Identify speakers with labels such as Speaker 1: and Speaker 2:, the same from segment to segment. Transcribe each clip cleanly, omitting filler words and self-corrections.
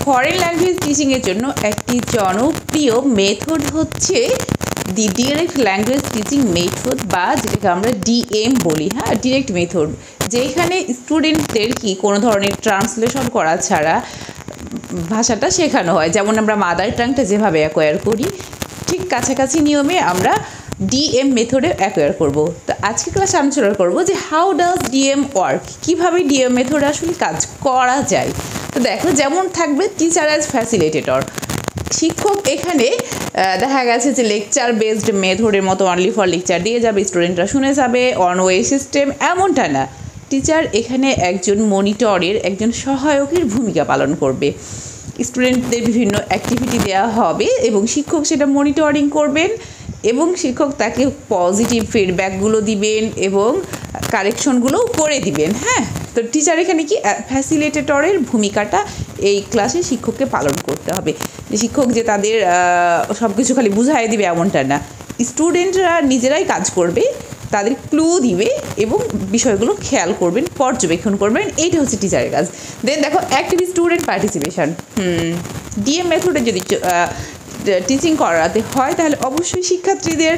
Speaker 1: Foreign language টিচিংয়ের জন্য একটি জনপ্রিয় মেথড হচ্ছে দি ডিরেক্ট ল্যাঙ্গুয়েজ টিচিং মেথড, বা যেটাকে আমরা ডিএম বলি। হ্যাঁ, ডিরেক্ট মেথড, যেখানে স্টুডেন্টদের কি কোনো ধরনের ট্রান্সলেশন করা ছাড়া ভাষাটা শেখানো হয়। যেমন আমরা মাদার টাংটা যেভাবে অ্যাকোয়ার করি, ঠিক কাছাকাছি নিয়মে আমরা ডিএম মেথডে অ্যাকোয়ার করব। তো আজকে ক্লাসে আলোচনা করব যে হাউ ডাজ ডিএম ওয়ার্ক, কীভাবে ডিএম মেথডে আসলে কাজ করা যায়। তো দেখো, যেমন থাকবে টিচার অ্যাজ ফ্যাসিলিটেটর, শিক্ষক এখানে দেখা গেছে যে লেকচার বেসড মেথডের মতো অনলি ফর লেকচার দিয়ে যাবে, স্টুডেন্টরা শুনে যাবে, অন ওয়ে সিস্টেম, এমনটা না। টিচার এখানে একজন মনিটরের, একজন সহায়কের ভূমিকা পালন করবে। স্টুডেন্টদের বিভিন্ন অ্যাক্টিভিটি দেওয়া হবে এবং শিক্ষক সেটা মনিটরিং করবেন এবং শিক্ষক তাকে পজিটিভ ফিডব্যাকগুলো দিবেন এবং কারেকশনগুলোও করে দিবেন। হ্যাঁ, তো টিচার এখানে কি ফ্যাসিলিটেটরের ভূমিকাটা এই ক্লাসে শিক্ষককে পালন করতে হবে। যে শিক্ষক যে তাদের সব কিছু খালি বুঝাই দিবে এমনটা না, স্টুডেন্টরা নিজেরাই কাজ করবে, তাদের ক্লু দিবে এবং বিষয়গুলো খেয়াল করবেন, পর্যবেক্ষণ করবেন। এইটা হচ্ছে টিচারের কাজ। দেন দেখো, অ্যাক্টিভ স্টুডেন্ট পার্টিসিপেশন। ডিএম মেথডে যদি টিচিং করাতে হয় তাহলে অবশ্যই শিক্ষার্থীদের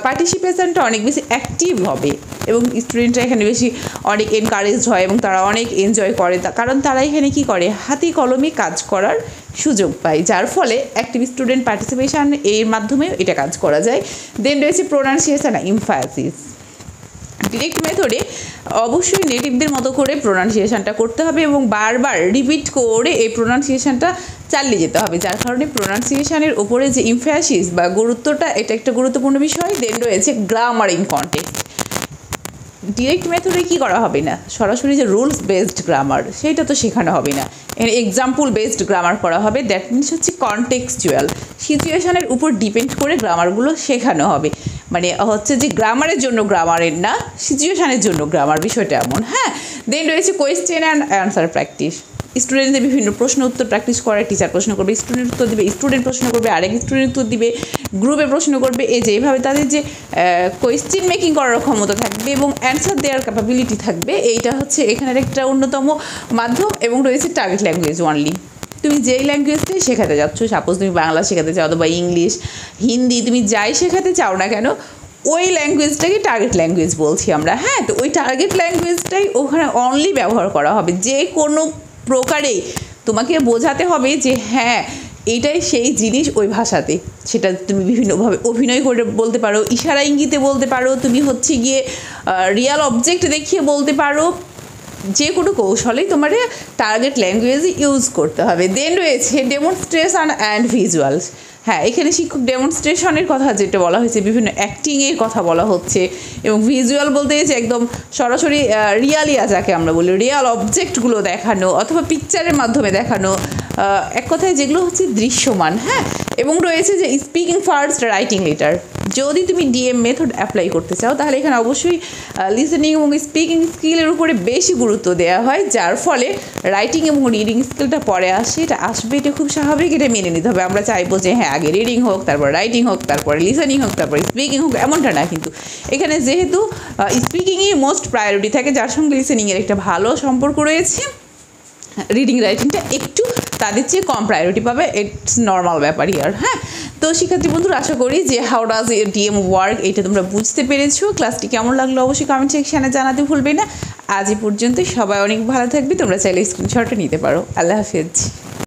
Speaker 1: পার্টিসিপেশনটা অনেক বেশি অ্যাক্টিভ হবে এবং স্টুডেন্টরা এখানে বেশি অনেক এনকারেজড হয় এবং তারা অনেক এনজয় করে, কারণ তারা এখানে কি করে, হাতে কলমে কাজ করার সুযোগ পায়, যার ফলে অ্যাক্টিভ স্টুডেন্ট পার্টিসিপেশন এর মাধ্যমে এটা কাজ করা যায়। দেন রয়েছে প্রোনাউন্সিয়েশন এমফাসিস। ডিরেক্ট মেথডে অবশ্যই নেটিভদের মতো করে প্রোনাউন্সিয়েশনটা করতে হবে এবং বারবার রিপিট করে এই প্রোনাউন্সিয়েশনটা চালিয়ে যেতে হবে, যার কারণে প্রোনাউন্সিয়েশনের ওপরে যে এমফাসিস বা গুরুত্বটা, এটা একটা গুরুত্বপূর্ণ বিষয়। দেন রয়েছে গ্রামার ইন কনটেক্সট। ডিরেক্ট মেথডে কী করা হবে না, সরাসরি যে রুলস বেসড গ্রামার সেটা তো শেখানো হবে না, এক্সাম্পল বেসড গ্রামার করা হবে। দ্যাট মিনস হচ্ছে কনটেক্সচুয়াল, সিচুয়েশনের উপর ডিপেন্ড করে গ্রামারগুলো শেখানো হবে। মানে হচ্ছে যে গ্রামারের জন্য গ্রামারের না, সিচুয়েশনের জন্য গ্রামার, বিষয়টা এমন। হ্যাঁ, দেন রয়েছে কোয়েশ্চেন অ্যান্ড অ্যান্সার প্র্যাকটিস। স্টুডেন্টদের বিভিন্ন প্রশ্ন উত্তর প্র্যাকটিস করে, টিচার প্রশ্ন করবে, স্টুডেন্ট উত্তর দিবে, স্টুডেন্ট প্রশ্ন করবে, আরেক স্টুডেন্ট উত্তর দিবে, গ্রুপে প্রশ্ন করবে। এই যে এইভাবে তাদের যে কোয়েশ্চেন মেকিং করার ক্ষমতা থাকবে এবং অ্যান্সার দেওয়ার ক্যাপাবিলিটি থাকবে, এইটা হচ্ছে এখানের একটা অন্যতম মাধ্যম। এবং রয়েছে টার্গেট ল্যাঙ্গুয়েজ অনলি। তুমি যেই ল্যাঙ্গুয়েজটাই শেখাতে যাচ্ছ, সাপোজ তুমি বাংলা শেখাতে চাও অথবা ইংলিশ, হিন্দি, তুমি যাই শেখাতে চাও না কেন, ওই ল্যাঙ্গুয়েজটাকে টার্গেট ল্যাঙ্গুয়েজ বলছি আমরা। হ্যাঁ, তো ওই টার্গেট ল্যাঙ্গুয়েজটাই ওখানে অনলি ব্যবহার করা হবে। যে কোনো প্রকারেই তোমাকে বোঝাতে হবে যে হ্যাঁ এইটাই সেই জিনিস ওই ভাষাতে। সেটা তুমি বিভিন্নভাবে অভিনয় করে বলতে পারো, ইশারা ইঙ্গিতে বলতে পারো, তুমি হচ্ছে গিয়ে রিয়াল অবজেক্ট দেখিয়ে বলতে পারো, যে কোনো কৌশলেই তোমার টার্গেট ল্যাঙ্গুয়েজ ইউজ করতে হবে। দেন রয়েছে ডেমনস্ট্রেশন অ্যান্ড ভিজুয়ালস। হ্যাঁ, এখানে শিক্ষক ডেমনস্ট্রেশনের কথা যেটা বলা হয়েছে, বিভিন্ন অ্যাক্টিংয়ের কথা বলা হচ্ছে এবং ভিজুয়াল বলতে যে একদম সরাসরি রিয়ালিয়া যাকে আমরা বলি, রিয়াল অবজেক্টগুলো দেখানো অথবা পিকচারের মাধ্যমে দেখানো, এক কথায় যেগুলো হচ্ছে দৃশ্যমান। হ্যাঁ, এবং রয়েছে যে স্পিকিং ফার্স্ট রাইটিং লেটার। যদি তুমি ডিএম মেথড অ্যাপ্লাই করতে চাও তাহলে এখানে অবশ্যই লিসেনিং এবং স্পিকিং স্কিলের উপরে বেশি গুরুত্ব দেওয়া হয়, যার ফলে রাইটিং এবং রিডিং স্কিলটা পরে আসে। এটা আসবে, এটা খুব স্বাভাবিক, এটা মেনে নিতে হবে। আমরা চাইবো যে হ্যাঁ আগে রিডিং হোক, তারপর রাইটিং হোক, তারপরে লিসেনিং হোক, তারপর স্পিকিং হোক, এমনটা না। কিন্তু এখানে যেহেতু স্পিকিংই মোস্ট প্রায়োরিটি থাকে, যার সঙ্গে লিসেনিংয়ের একটা ভালো সম্পর্ক রয়েছে, রিডিং রাইটিংটা একটু তাদের চেয়ে কম প্রায়োরিটি পাবে। ইটস নর্মাল ব্যাপার ইয়ার। হ্যাঁ, তো শিক্ষার্থী বন্ধুরা, আশা করি যে হাউ ডাজ ডিএম ওয়ার্ক এটা তোমরা বুঝতে পেরেছো। ক্লাসটি কেমন লাগলো অবশ্যই কমেন্ট সেকশানে জানাতে ভুলবে না। আজ এই পর্যন্ত, সবাই অনেক ভালো থাকবে। তোমরা চাইলে স্ক্রিনশটটা নিতে পারো। আল্লাহ হাফেজ।